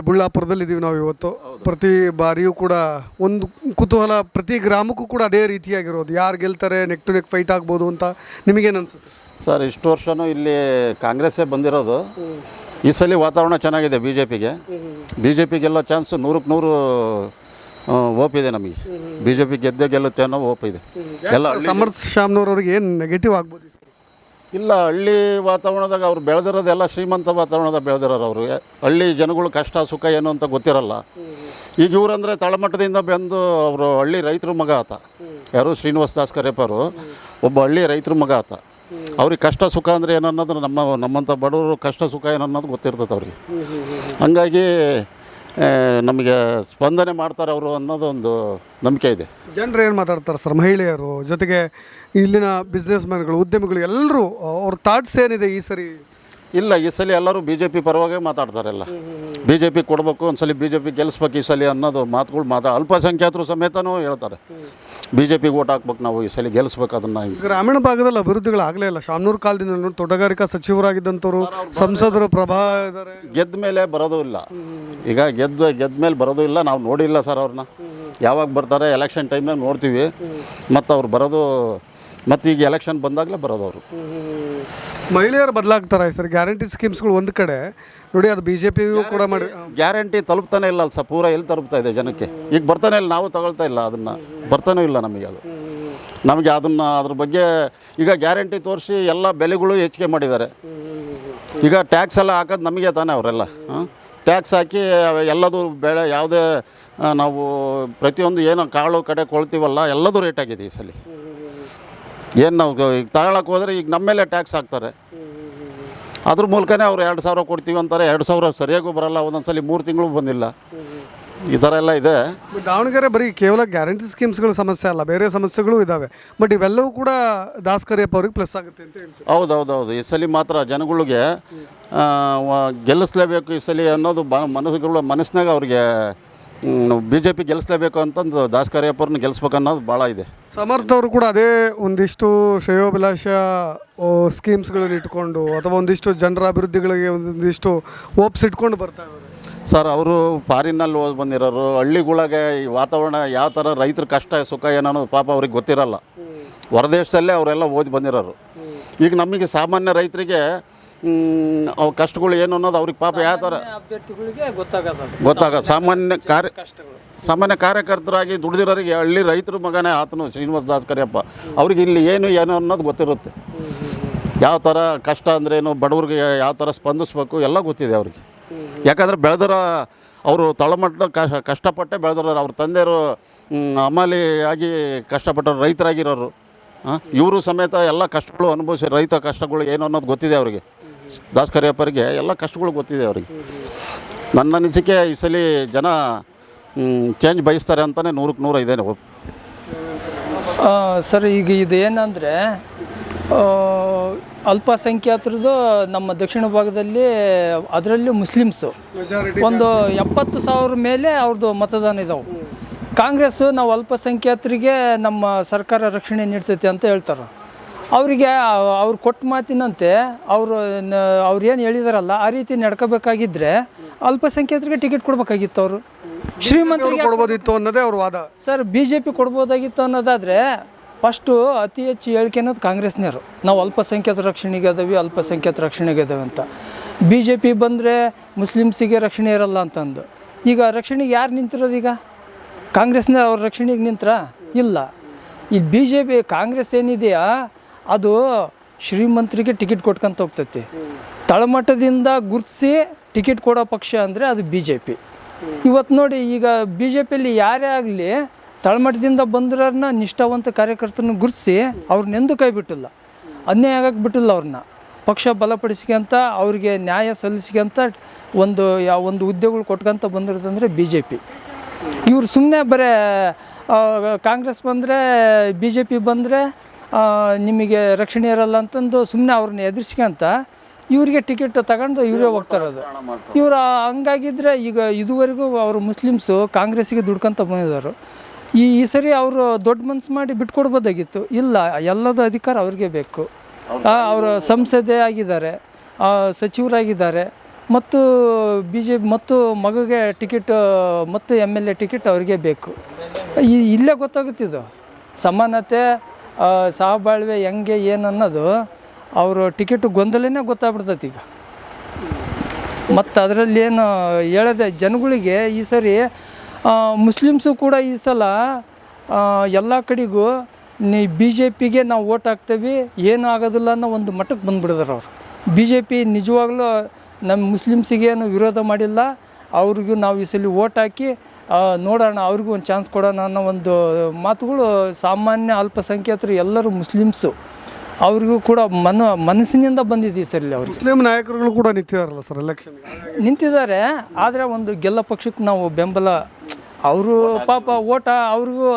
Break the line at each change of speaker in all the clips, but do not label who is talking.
ಬುಳ್ಳಾಪುರದಲ್ಲಿ ಇದೀವಿ ನಾವು ಇವತ್ತು. ಪ್ರತಿ ಬಾರಿಯೂ ಕೂಡ ಒಂದು ಕುತೂಹಲ, ಪ್ರತಿ ಗ್ರಾಮಕ್ಕೂ ಕೂಡ ಅದೇ ರೀತಿಯಾಗಿರೋದು, ಯಾರು ಗೆಲ್ತಾರೆ, ನೆಕ್ ಟು ನೆಕ್ ಫೈಟ್ ಆಗ್ಬೋದು ಅಂತ ನಿಮಗೇನು ಅನ್ಸುತ್ತೆ
ಸರ್? ಇಷ್ಟು ವರ್ಷವೂ ಇಲ್ಲಿ ಕಾಂಗ್ರೆಸ್ಸೇ ಬಂದಿರೋದು. ಈ ಸಲ ವಾತಾವರಣ ಚೆನ್ನಾಗಿದೆ. ಬಿ ಜೆ ಪಿ ಗೆಲ್ಲೋ ಚಾನ್ಸು 100% ಓಪ್ ಇದೆ ನಮಗೆ. ಬಿ ಜೆ ಪಿ ಗೆಲ್ಲುತ್ತೆ ಅನ್ನೋ ಓಪ್ ಇದೆ. ಎಲ್ಲ
ಸಮರ್ಥ ಶ್ಯಾಮ್ನವ್ರವ್ರಿಗೆ ಏನು ನೆಗೆಟಿವ್ ಆಗ್ಬೋದು?
ಇಲ್ಲ, ಹಳ್ಳಿ ವಾತಾವರಣದಾಗ ಅವ್ರು ಬೆಳೆದಿರೋದೆಲ್ಲ ಶ್ರೀಮಂತ ವಾತಾವರಣದಾಗ ಬೆಳೆದಿರೋರು. ಅವರು ಹಳ್ಳಿ ಜನಗಳು ಕಷ್ಟ ಸುಖ ಏನು ಅಂತ ಗೊತ್ತಿರಲ್ಲ. ಈಗ ಇವರಂದರೆ ತಳಮಟ್ಟದಿಂದ ಬಂದು ಅವರು ಹಳ್ಳಿ ರೈತರ ಮಗ ಆತ. ಯಾರು? ಶ್ರೀನಿವಾಸ ದಾಸ್ ಕರೇಪರು ಒಬ್ಬ ಹಳ್ಳಿ ರೈತರ ಮಗ ಆತ. ಅವ್ರಿಗೆ ಕಷ್ಟ ಸುಖ ಅಂದರೆ ಏನನ್ನೋದು ನಮ್ಮಂಥ ಬಡವರು ಕಷ್ಟ ಸುಖ ಏನನ್ನೋದು ಗೊತ್ತಿರ್ತದೆ ಅವ್ರಿಗೆ. ಹಂಗಾಗಿ ನಮಗೆ ಸ್ಪಂದನೆ ಮಾಡ್ತಾರೆ ಅವರು ಅನ್ನೋದು ಒಂದು ನಂಬಿಕೆ ಇದೆ.
ಜನರು ಏನು ಮಾತಾಡ್ತಾರೆ ಸರ್? ಮಹಿಳೆಯರು ಜೊತೆಗೆ ಇಲ್ಲಿನ ಬಿಸ್ನೆಸ್ ಮ್ಯಾನ್ಗಳು, ಉದ್ಯಮಿಗಳು ಎಲ್ಲರೂ ಅವ್ರ ಥಾಟ್ಸ್ ಏನಿದೆ ಈ ಸರಿ?
ಇಲ್ಲ, ಈ ಸಲ ಎಲ್ಲರೂ ಬಿ ಜೆ ಪಿ ಪರವಾಗೇ ಮಾತಾಡ್ತಾರೆಲ್ಲ. ಬಿ ಜೆ ಪಿ ಕೊಡಬೇಕು, ಒಂದು ಸಲ ಬಿ ಜೆ ಪಿ ಗೆಲ್ಲಿಸ್ಬೇಕು ಈ ಸಲ ಅನ್ನೋದು ಮಾತುಗಳು ಅಲ್ಪಸಂಖ್ಯಾತರು ಸಮೇತನೂ ಹೇಳ್ತಾರೆ. ಬಿ ಜೆ ಪಿಗೆ ಓಟ್ ಹಾಕ್ಬೇಕು, ನಾವು ಈ ಸಲ ಗೆಲ್ಲಿಸ್ಬೇಕು ಅದನ್ನು.
ಗ್ರಾಮೀಣ ಭಾಗದಲ್ಲಿ ಅಭಿವೃದ್ಧಿಗಳು ಆಗಲೇ ಇಲ್ಲ. ಶಾಮನೂರು ಕಾಲದಿಂದ ತೋಟಗಾರಿಕಾ ಸಚಿವರಾಗಿದ್ದಂಥವ್ರು, ಸಂಸದರು ಪ್ರಭಾ ಇದ್ದಾರೆ.
ಗೆದ್ದ ಮೇಲೆ ಬರೋದು ಇಲ್ಲ. ಈಗ ಗೆದ್ದ ಮೇಲೆ ಬರೋದು ಇಲ್ಲ. ನಾವು ನೋಡಿಲ್ಲ ಸರ್ ಅವ್ರನ್ನ. ಯಾವಾಗ ಬರ್ತಾರೆ? ಎಲೆಕ್ಷನ್ ಟೈಮ್ನಾಗ ನೋಡ್ತೀವಿ. ಮತ್ತು ಅವ್ರು ಬರೋದು ಮತ್ತು ಈಗ ಎಲೆಕ್ಷನ್ ಬಂದಾಗಲೇ ಬರೋದು ಅವರು.
ಮಹಿಳೆಯರು ಬದಲಾಗ್ತಾರೆ ಸರ್. ಗ್ಯಾರಂಟಿ ಸ್ಕೀಮ್ಸ್ಗಳು ಒಂದು ಕಡೆ ನೋಡಿ, ಅದು ಬಿ ಜೆ ಪಿಗೂ ಕೂಡ ಮಾಡಿ
ಗ್ಯಾರಂಟಿ ತಲುಪ್ತಾನೆ ಇಲ್ಲ ಅಲ್ಲ ಸರ್. ಪೂರ ಎಲ್ಲಿ ತಲುಪ್ತಾ ಇದೆ ಜನಕ್ಕೆ? ಈಗ ಬರ್ತಾನೆ ಇಲ್ಲ, ನಾವು ತಗೊಳ್ತಾ ಇಲ್ಲ ಅದನ್ನು. ಬರ್ತಾನೂ ಇಲ್ಲ ನಮಗೆ ಅದು. ನಮಗೆ ಅದ್ರ ಬಗ್ಗೆ ಈಗ ಗ್ಯಾರಂಟಿ ತೋರಿಸಿ ಎಲ್ಲ ಬೆಲೆಗಳು ಹೆಚ್ಚಿಗೆ ಮಾಡಿದ್ದಾರೆ. ಈಗ ಟ್ಯಾಕ್ಸ್ ಎಲ್ಲ ಹಾಕೋದು ನಮಗೆ ತಾನೇ ಅವರೆಲ್ಲ. ಟ್ಯಾಕ್ಸ್ ಹಾಕಿ ಎಲ್ಲದು ಬೆಳೆ ಯಾವುದೇ ನಾವು ಪ್ರತಿಯೊಂದು ಏನೋ ಕಾಳು ಕಡೆ ಕೊಳ್ತೀವಲ್ಲ ಎಲ್ಲದೂ ರೇಟ್ ಆಗಿದೆ ಈ ಸಲ. ಏನು ನಾವು ಈಗ ತಗೊಳಕ್ಕೆ ಹೋದರೆ ಈಗ ನಮ್ಮ ಮೇಲೆ ಟ್ಯಾಕ್ಸ್ ಹಾಕ್ತಾರೆ. ಅದ್ರ ಮೂಲಕನೇ ಅವ್ರು 2,000 ಕೊಡ್ತೀವಿ ಅಂತಾರೆ. 2,000 ಸರಿಯಾಗೂ ಬರೋಲ್ಲ. ಒಂದೊಂದು ಸಲ 3 ತಿಂಗಳು ಬಂದಿಲ್ಲ. ಈ ಥರ ಎಲ್ಲ ಇದೆ.
ದಾವಣಗೆರೆ ಬರೀ ಕೇವಲ ಗ್ಯಾರಂಟಿ ಸ್ಕೀಮ್ಸ್ಗಳ ಸಮಸ್ಯೆ ಅಲ್ಲ, ಬೇರೆ ಸಮಸ್ಯೆಗಳು ಇದ್ದಾವೆ. ಬಟ್ ಇವೆಲ್ಲವೂ ಕೂಡ ದಾಸ್ ಕರಿಯಪ್ಪ ಅವ್ರಿಗೆ ಪ್ಲಸ್ ಆಗುತ್ತೆ ಅಂತ ಹೇಳ್ತೀವಿ.
ಹೌದು. ಈ ಸಲ ಮಾತ್ರ ಜನಗಳಿಗೆ ಗೆಲ್ಲಿಸ್ಲೇಬೇಕು ಈ ಸಲ ಅನ್ನೋದು ಮನಸ್ಸಿನಾಗ ಅವ್ರಿಗೆ ಬಿ ಜೆ ಪಿ ಗೆಲ್ಲಿಸ್ಲೇಬೇಕು ಅಂತಂದು ದಾಸ್ ಕರಿಯಪ್ಪವ್ರನ್ನ ಗೆಲ್ಲಿಸ್ಬೇಕು ಅನ್ನೋದು ಭಾಳ ಇದೆ.
ಸಮರ್ಥ ಅವರು ಕೂಡ ಅದೇ ಒಂದಿಷ್ಟು ಶ್ರೇಯೋಭಿಲಾಷ ಸ್ಕೀಮ್ಸ್ಗಳನ್ನು ಇಟ್ಕೊಂಡು ಅಥವಾ ಒಂದಿಷ್ಟು ಜನರ ಅಭಿವೃದ್ಧಿಗಳಿಗೆ ಒಂದಿಷ್ಟು ಓಪ್ಸ್ ಇಟ್ಕೊಂಡು ಬರ್ತಾ ಇದ್ದಾರೆ
ಸರ್. ಅವರು ಫಾರಿನ್ನಲ್ಲಿ ಓದಿ ಬಂದಿರೋರು. ಹಳ್ಳಿಗಳಿಗೆ ಈ ವಾತಾವರಣ ಯಾವ ಥರ ರೈತರ ಕಷ್ಟ ಸುಖ ಏನನ್ನೋದು ಪಾಪ ಅವ್ರಿಗೆ ಗೊತ್ತಿರಲ್ಲ. ಹೊರದೇಶದಲ್ಲೇ ಅವರೆಲ್ಲ ಓದಿ ಬಂದಿರೋರು. ಈಗ ನಮಗೆ ಸಾಮಾನ್ಯ ರೈತರಿಗೆ ಅವ್ರ ಕಷ್ಟಗಳು ಏನು ಅನ್ನೋದು ಅವ್ರಿಗೆ ಪಾಪ ಯಾವ ಥರ ಗೊತ್ತಾಗ. ಸಾಮಾನ್ಯ ಕಾರ್ಯಕರ್ತರಾಗಿ ದುಡಿದಿರೋರಿಗೆ ಹಳ್ಳಿ ರೈತರ ಮಗನೇ ಆತನು ಶ್ರೀನಿವಾಸ ದಾಸ್ ಕರಿಯಪ್ಪ. ಅವ್ರಿಗೆ ಇಲ್ಲಿ ಏನು ಅನ್ನೋದು ಗೊತ್ತಿರುತ್ತೆ. ಯಾವ ಥರ ಕಷ್ಟ ಅಂದ್ರೇನು, ಬಡವ್ರಿಗೆ ಯಾವ ಥರ ಸ್ಪಂದಿಸ್ಬೇಕು ಎಲ್ಲ ಗೊತ್ತಿದೆ ಅವ್ರಿಗೆ. ಯಾಕಂದರೆ ಬೆಳೆದರ ಅವರು ತಳಮಟ್ಟ ಕಷ್ಟಪಟ್ಟೆ ಬೆಳೆದಿರೋರು. ಅವ್ರ ತಂದೆಯವರು ಅಮಾಲಿಯಾಗಿ ಕಷ್ಟಪಟ್ಟರು, ರೈತರಾಗಿರೋರು. ಇವರು ಸಮೇತ ಎಲ್ಲ ಕಷ್ಟಗಳು ಅನುಭವಿಸಿ ರೈತ ಕಷ್ಟಗಳು ಏನು ಅನ್ನೋದು ಗೊತ್ತಿದೆ ಅವರಿಗೆ. ದಾಸ್ ಕರಿಯಪ್ಪರಿಗೆ ಎಲ್ಲ ಕಷ್ಟಗಳು ಗೊತ್ತಿದೆ ಅವರಿಗೆ. ನನ್ನ ಅನಿಸಿಕೆ ಈ ಸಲ ಜನ ಚೇಂಜ್ ಬಯಸ್ತಾರೆ ಅಂತಲೇ 100ಕ್ಕೆ 100 ಇದೆ.
ಸರ್, ಈಗ ಇದು ಏನಂದರೆ ಅಲ್ಪಸಂಖ್ಯಾತರದ್ದು ನಮ್ಮ ದಕ್ಷಿಣ ಭಾಗದಲ್ಲಿ, ಅದರಲ್ಲಿ ಮುಸ್ಲಿಮ್ಸು ಒಂದು 70,000 ಮೇಲೆ ಅವ್ರದ್ದು ಮತದಾನ ಇದಾವೆ. ಕಾಂಗ್ರೆಸ್ಸು ನಾವು ಅಲ್ಪಸಂಖ್ಯಾತರಿಗೆ ನಮ್ಮ ಸರ್ಕಾರ ರಕ್ಷಣೆ ನೀಡ್ತೈತೆ ಅಂತ ಹೇಳ್ತಾರೆ. ಅವರಿಗೆ ಅವ್ರು ಕೊಟ್ಟ ಮಾತಿನಂತೆ ಅವ್ರು ಏನು ಹೇಳಿದಾರಲ್ಲ ಆ ರೀತಿ ನಡ್ಕೋಬೇಕಾಗಿದ್ದರೆ ಅಲ್ಪಸಂಖ್ಯಾತರಿಗೆ ಟಿಕೆಟ್ ಕೊಡಬೇಕಾಗಿತ್ತು. ಅವರು ಶ್ರೀಮಂತರಿಗೆ
ಕೊಡ್ಬೋದಿತ್ತು ಅನ್ನೋದೇ ಅವ್ರ ವಾದ
ಸರ್. ಬಿ ಜೆ ಪಿ ಕೊಡ್ಬೋದಾಗಿತ್ತು ಅನ್ನೋದಾದರೆ ಫಸ್ಟು ಅತಿ ಹೆಚ್ಚು ಹೇಳಿಕೆ ಅನ್ನೋದು ಕಾಂಗ್ರೆಸ್ನವರು. ನಾವು ಅಲ್ಪಸಂಖ್ಯಾತ ರಕ್ಷಣೆಗೆ ಅದಾವೆ ಅಂತ. ಬಿ ಜೆ ಪಿ ಬಂದರೆ ಮುಸ್ಲಿಮ್ಸಿಗೆ ರಕ್ಷಣೆ ಇರಲ್ಲ ಅಂತಂದು. ಈಗ ರಕ್ಷಣೆಗೆ ಯಾರು ನಿಂತಿರೋದು? ಈಗ ಕಾಂಗ್ರೆಸ್ನ ಅವ್ರ ರಕ್ಷಣೆಗೆ ನಿಂತರ ಇಲ್ಲ. ಈ ಬಿ ಜೆ ಪಿ ಕಾಂಗ್ರೆಸ್ ಏನಿದೆಯಾ ಅದು ಶ್ರೀಮಂತರಿಗೆ ಟಿಕೆಟ್ ಕೊಟ್ಕೊಂತ ಹೋಗ್ತೈತಿ. ತಳಮಟ್ಟದಿಂದ ಗುರುತಿಸಿ ಟಿಕೆಟ್ ಕೊಡೋ ಪಕ್ಷ ಅಂದರೆ ಅದು ಬಿ ಜೆ ಪಿ. ಇವತ್ತು ನೋಡಿ, ಈಗ ಬಿ ಜೆ ಪಿಯಲ್ಲಿ ಯಾರೇ ಆಗಲಿ ತಳಮಟ್ಟದಿಂದ ಬಂದಿರೋರನ್ನ ನಿಷ್ಠಾವಂತ ಕಾರ್ಯಕರ್ತರನ್ನ ಗುರುತಿಸಿ ಅವ್ರನ್ನೆಂದು ಕೈ ಬಿಟ್ಟಿಲ್ಲ, ಅನ್ಯಾಯ ಆಗಕ್ಕೆ ಬಿಟ್ಟಿಲ್ಲ. ಅವ್ರನ್ನ ಪಕ್ಷ ಬಲಪಡಿಸ್ಕೊಂತ ಅವ್ರಿಗೆ ನ್ಯಾಯ ಸಲ್ಲಿಸ್ಕೊಂತ ಒಂದು ಹುದ್ದೆಗಳು ಕೊಟ್ಕೊಂತ ಬಂದಿರೋದಂದರೆ ಬಿ ಜೆ ಪಿ. ಇವ್ರು ಸುಮ್ಮನೆ ಬರೀ ಕಾಂಗ್ರೆಸ್ ಬಂದರೆ ಬಿ ಜೆ ಪಿ ಬಂದರೆ ನಿಮಗೆ ರಕ್ಷಣೆ ಇರಲ್ಲ ಅಂತಂದು ಸುಮ್ಮನೆ ಅವ್ರನ್ನ ಎದುರಿಸ್ಕೊಂತ ಇವರಿಗೆ ಟಿಕೆಟ್ ತಗೊಂಡು ಇವರೇ ಹೋಗ್ತಾರದು. ಇವರು ಹಂಗಾಗಿದ್ದರೆ ಈಗ ಇದುವರೆಗೂ ಅವರು ಮುಸ್ಲಿಮ್ಸು ಕಾಂಗ್ರೆಸ್ಸಿಗೆ ದುಡ್ಕೊಂತ ಬಂದಿದ್ದಾರೆ. ಈ ಸರಿ ಅವರು ದೊಡ್ಡ ಮನಸ್ಸು ಮಾಡಿ ಬಿಟ್ಕೊಡ್ಬೋದಾಗಿತ್ತು. ಇಲ್ಲ, ಎಲ್ಲದ ಅಧಿಕಾರ ಅವ್ರಿಗೆ ಬೇಕು. ಅವರು ಸಂಸದೆ ಆಗಿದ್ದಾರೆ, ಸಚಿವರಾಗಿದ್ದಾರೆ. ಮತ್ತು BJP ಮತ್ತು ಮಗುಗೆ ಟಿಕೆಟ್ ಮತ್ತು MLA ಟಿಕೆಟ್ ಅವ್ರಿಗೆ ಬೇಕು. ಇಲ್ಲೇ ಗೊತ್ತಾಗುತ್ತಿದ್ದು ಸಮಾನತೆ ಸಹಬಾಳ್ವೆ ಹೆಂಗೆ ಏನು ಅನ್ನೋದು ಅವರು ಟಿಕೆಟ್ ಗೊಂದಲನೇ ಗೊತ್ತಾಗ್ಬಿಡ್ತೈತಿ ಈಗ. ಮತ್ತು ಅದರಲ್ಲಿ ಏನು ಹೇಳದೆ ಜನಗಳಿಗೆ ಈ ಸರಿ ಮುಸ್ಲಿಮ್ಸು ಕೂಡ ಈ ಸಲ ಎಲ್ಲ ಕಡೆಗೂ BJPಗೆ ನಾವು ಓಟ್ ಹಾಕ್ತೇವೆ ಏನೂ ಆಗೋದಿಲ್ಲ ಅನ್ನೋ ಒಂದು ಮಟ್ಟಕ್ಕೆ ಬಂದುಬಿಡಿದಾರೆ ಅವರು. BJP ನಿಜವಾಗ್ಲೂ ನಮ್ಮ ಮುಸ್ಲಿಮ್ಸಿಗೇನು ವಿರೋಧ ಮಾಡಿಲ್ಲ, ಅವ್ರಿಗೂ ನಾವು ಈ ಸಲ ಓಟ್ ಹಾಕಿ ನೋಡೋಣ, ಅವ್ರಿಗೂ ಒಂದು ಚಾನ್ಸ್ ಕೊಡೋಣ ಅನ್ನೋ ಒಂದು ಮಾತುಗಳು ಸಾಮಾನ್ಯ ಅಲ್ಪಸಂಖ್ಯಾತರು ಎಲ್ಲರೂ ಮುಸ್ಲಿಮ್ಸು ಅವ್ರಿಗೂ ಕೂಡ ಮನಸ್ಸಿನಿಂದ ಬಂದಿದೆ ಸರ್. ಇಲ್ಲಿ ಅವ್ರಿಗೆ
ಮುಸ್ಲಿಂ ನಾಯಕರುಗಳು ಕೂಡ ನಿಂತಿದ್ದಾರಲ್ಲ ಸರ್ ಎಲೆಕ್ಷನ್
ನಿಂತಿದ್ದಾರೆ. ಆದರೆ ಒಂದು ಗೆಲ್ಲ ಪಕ್ಷಕ್ಕೆ ನಾವು ಬೆಂಬಲ, ಅವರು ಪಾಪ ಓಟ ಅವ್ರಿಗೂ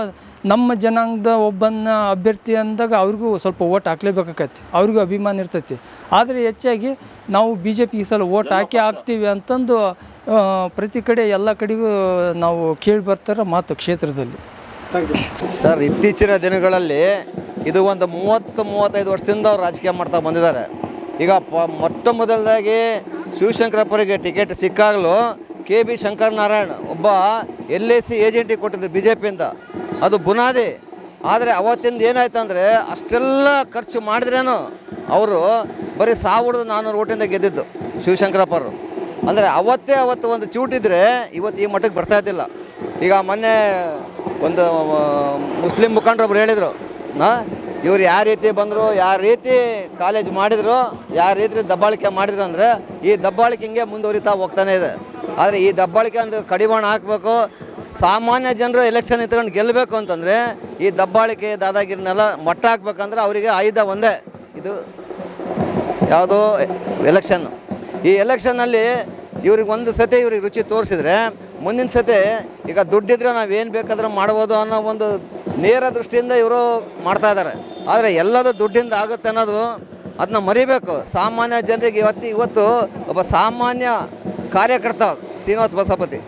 ನಮ್ಮ ಜನಾಂಗದ ಒಬ್ಬನ ಅಭ್ಯರ್ಥಿ ಅಂದಾಗ ಅವ್ರಿಗೂ ಸ್ವಲ್ಪ ಓಟ್ ಹಾಕ್ಲೇಬೇಕಾಗತ್ತೆ, ಅವ್ರಿಗೂ ಅಭಿಮಾನ ಇರ್ತೈತಿ. ಆದರೆ ಹೆಚ್ಚಾಗಿ ನಾವು BJP ಈ ಸಲ ಓಟ್ ಹಾಕ್ತೀವಿ ಅಂತಂದು ಪ್ರತಿ ಕಡೆ ಎಲ್ಲ ಕಡೆಗೂ ನಾವು ಕೇಳಿ ಬರ್ತಾರೆ ಮಾತು ಕ್ಷೇತ್ರದಲ್ಲಿ.
ಸರ್, ಇತ್ತೀಚಿನ ದಿನಗಳಲ್ಲಿ ಇದು ಒಂದು 30-35 ವರ್ಷದಿಂದ ಅವ್ರು ರಾಜಕೀಯ ಮಾಡ್ತಾ ಬಂದಿದ್ದಾರೆ. ಈಗ ಮೊಟ್ಟ ಮೊದಲದಾಗಿ ಶಿವಶಂಕರಪ್ಪರಿಗೆ ಟಿಕೆಟ್ ಸಿಕ್ಕಾಗಲೂ KB ಶಂಕರನಾರಾಯಣ್ ಒಬ್ಬ LIC ಏಜೆಂಟಿಗೆ ಕೊಟ್ಟಿದ್ದು BJPಯಿಂದ, ಅದು ಬುನಾದಿ. ಆದರೆ ಅವತ್ತಿಂದ ಏನಾಯ್ತು ಅಂದರೆ ಅಷ್ಟೆಲ್ಲ ಖರ್ಚು ಮಾಡಿದ್ರೇನು ಅವರು ಬರೀ 1400 ಓಟಿಂದ ಗೆದ್ದಿದ್ದು ಶಿವಶಂಕರಪ್ಪರು. ಅಂದರೆ ಅವತ್ತು ಒಂದು ಚೂಟಿದ್ರೆ ಇವತ್ತು ಈ ಮಟ್ಟಕ್ಕೆ ಬರ್ತಾಯಿದ್ದಿಲ್ಲ. ಈಗ ಮೊನ್ನೆ ಒಂದು ಮುಸ್ಲಿಂ ಮುಖಂಡರೊಬ್ರು ಹೇಳಿದರು, ಇವ್ರು ಯಾವ ರೀತಿ ಬಂದರು, ಯಾವ ರೀತಿ ಕಾಲೇಜ್ ಮಾಡಿದರು, ಯಾವ ರೀತಿ ದಬ್ಬಾಳಿಕೆ ಮಾಡಿದ್ರು ಅಂದರೆ ಈ ದಬ್ಬಾಳಿಕೆ ಹಿಂಗೆ ಮುಂದುವರಿತಾ ಹೋಗ್ತಾನೆ ಇದೆ. ಆದರೆ ಈ ದಬ್ಬಾಳಿಕೆ ಒಂದು ಕಡಿವಾಣ ಹಾಕಬೇಕು. ಸಾಮಾನ್ಯ ಜನರು ಎಲೆಕ್ಷನ್ ನಿಂತ್ಕೊಂಡು ಗೆಲ್ಲಬೇಕು ಅಂತಂದರೆ ಈ ದಬ್ಬಾಳಿಕೆ ದಾದಾಗಿರಿನೆಲ್ಲ ಮಟ್ಟ ಹಾಕ್ಬೇಕಂದ್ರೆ ಅವರಿಗೆ ಆಯುಧ ಒಂದೇ, ಇದು ಯಾವುದೋ ಎಲೆಕ್ಷನ್ನು. ಈ ಎಲೆಕ್ಷನ್ನಲ್ಲಿ ಇವ್ರಿಗೆ ಒಂದು ಸತಿ ಇವ್ರಿಗೆ ರುಚಿ ತೋರಿಸಿದ್ರೆ ಮುಂದಿನ ಸತಿ ಈಗ ದುಡ್ಡಿದ್ರೆ ನಾವೇನು ಬೇಕಾದರೂ ಮಾಡ್ಬೋದು ಅನ್ನೋ ಒಂದು ನೇರ ದೃಷ್ಟಿಯಿಂದ ಇವರು ಮಾಡ್ತಾಯಿದ್ದಾರೆ. ಆದರೆ ಎಲ್ಲದೂ ದುಡ್ಡಿಂದ ಆಗುತ್ತೆ ಅನ್ನೋದು ಅದನ್ನ ಮರಿಬೇಕು. ಸಾಮಾನ್ಯ ಜನರಿಗೆ ಇವತ್ತು ಒಬ್ಬ ಸಾಮಾನ್ಯ ಕಾರ್ಯಕರ್ತ ಶ್ರೀನಿವಾಸ ಬಸಪತಿ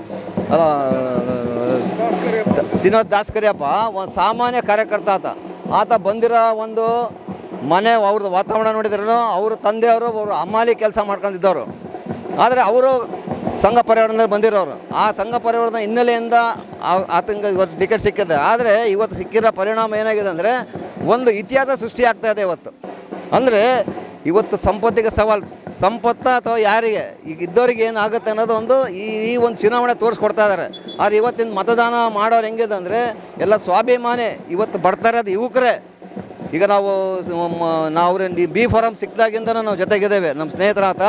ಶ್ರೀನಿವಾಸ ದಾಸ್ಕರಿಯಪ್ಪ ಒಂದು ಸಾಮಾನ್ಯ ಕಾರ್ಯಕರ್ತ ಆತ ಬಂದಿರೋ ಒಂದು ಮನೆ ಅವ್ರದ್ದು ವಾತಾವರಣ ನೋಡಿದ್ರೂ ಅವ್ರ ತಂದೆಯವರು ಅವರು ಅಮ್ಮಾಲಿ ಕೆಲಸ ಮಾಡ್ಕೊಂಡಿದ್ದವರು. ಆದರೆ ಅವರು ಸಂಘ ಪರಿವಾರದಿಂದ ಬಂದಿರೋರು. ಆ ಸಂಘ ಪರಿವಾರದ ಹಿನ್ನೆಲೆಯಿಂದ ಆತಂಕ ಇವತ್ತು ಟಿಕೆಟ್ ಸಿಕ್ಕಿದೆ. ಆದರೆ ಇವತ್ತು ಸಿಕ್ಕಿರೋ ಪರಿಣಾಮ ಏನಾಗಿದೆ ಅಂದರೆ ಒಂದು ಇತಿಹಾಸ ಸೃಷ್ಟಿ ಆಗ್ತಾಯಿದೆ ಇವತ್ತು. ಅಂದರೆ ಇವತ್ತು ಸಂಪತ್ತಿಗೆ ಸವಾಲು, ಸಂಪತ್ತು ಅಥವಾ ಯಾರಿಗೆ ಈಗ ಇದ್ದವ್ರಿಗೆ ಏನಾಗುತ್ತೆ ಅನ್ನೋದು ಈ ಒಂದು ಚುನಾವಣೆ ತೋರಿಸ್ಕೊಡ್ತಾ ಇದ್ದಾರೆ. ಆದರೆ ಇವತ್ತಿನ ಮತದಾನ ಮಾಡೋರು ಹೆಂಗಿದೆ ಅಂದರೆ ಎಲ್ಲ ಸ್ವಾಭಿಮಾನಿ. ಇವತ್ತು ಬರ್ತಾ ಇರೋದು ಯುವಕರೇ. ಈಗ ನಾವು B ಫಾರಂ ಸಿಕ್ಕಿದಾಗಿಂದ ನಾವು ಜೊತೆಗಿದ್ದೇವೆ ನಮ್ಮ ಸ್ನೇಹಿತರ ಆತ.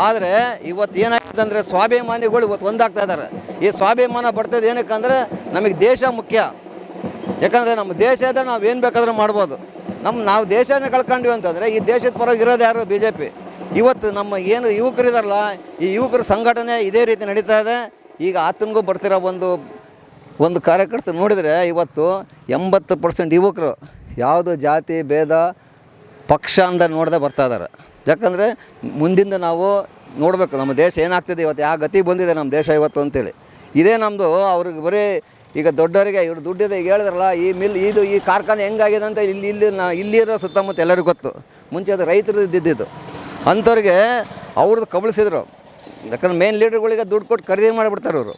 ಆದರೆ ಇವತ್ತು ಏನಾಗಿದೆ ಅಂದರೆ ಸ್ವಾಭಿಮಾನಿಗಳು ಇವತ್ತು ಒಂದಾಗ್ತಾ ಇದ್ದಾರೆ. ಈ ಸ್ವಾಭಿಮಾನ ಬರ್ತದೆ ಏನಕ್ಕೆ ಅಂದರೆ ನಮಗೆ ದೇಶ ಮುಖ್ಯ. ಯಾಕಂದರೆ ನಮ್ಮ ದೇಶ ಇದ್ದರೆ ನಾವು ಏನು ಬೇಕಾದರೂ ಮಾಡ್ಬೋದು. ನಾವು ದೇಶನೇ ಕಳ್ಕೊಂಡ್ವಿ ಅಂತಂದರೆ ಈ ದೇಶದ ಪರವಾಗಿ ಇರೋದು ಯಾರು? BJP. ಇವತ್ತು ನಮ್ಮ ಏನು ಯುವಕರಿದಾರಲ್ಲ, ಈ ಯುವಕರ ಸಂಘಟನೆ ಇದೇ ರೀತಿ ನಡೀತಾ ಇದೆ. ಈಗ ಆತನಿಗೂ ಬರ್ತಿರೋ ಒಂದು ಕಾರ್ಯಕರ್ತರು ನೋಡಿದರೆ ಇವತ್ತು 80% ಯುವಕರು ಯಾವುದು ಜಾತಿ ಭೇದ ಪಕ್ಷ ಅಂತ ನೋಡದೆ ಬರ್ತಾ ಇದ್ದಾರೆ. ಯಾಕಂದರೆ ಮುಂದಿಂದ ನಾವು ನೋಡಬೇಕು ನಮ್ಮ ದೇಶ ಏನಾಗ್ತಿದೆ, ಇವತ್ತು ಯಾವ ಗತಿ ಬಂದಿದೆ ನಮ್ಮ ದೇಶ ಇವತ್ತು ಅಂತೇಳಿ. ಇದೇ ನಮ್ಮದು ಅವ್ರಿಗೆ ಬರೀ ಈಗ ದೊಡ್ಡವರಿಗೆ ಇವರು ದುಡ್ಡಿದೆ. ಈಗ ಹೇಳಿದ್ರಲ್ಲ ಈ ಕಾರ್ಖಾನೆ ಹೆಂಗಾಗಿದೆ ಅಂತ ಇಲ್ಲಿರೋ ಸುತ್ತಮುತ್ತ ಎಲ್ಲರಿಗೂ ಗೊತ್ತು. ಮುಂಚೆ ಅದು ರೈತರು ಇದ್ದಿದ್ದು. ಅಂಥವ್ರಿಗೆ ಅವ್ರದ್ದು ಕಬಳಿಸಿದ್ರು. ಯಾಕಂದ್ರೆ ಮೇನ್ ಲೀಡರ್ಗಳಿಗೆ ದುಡ್ಡು ಕೊಟ್ಟು ಖರೀದಿ ಮಾಡಿಬಿಡ್ತಾರೆ ಅವರು.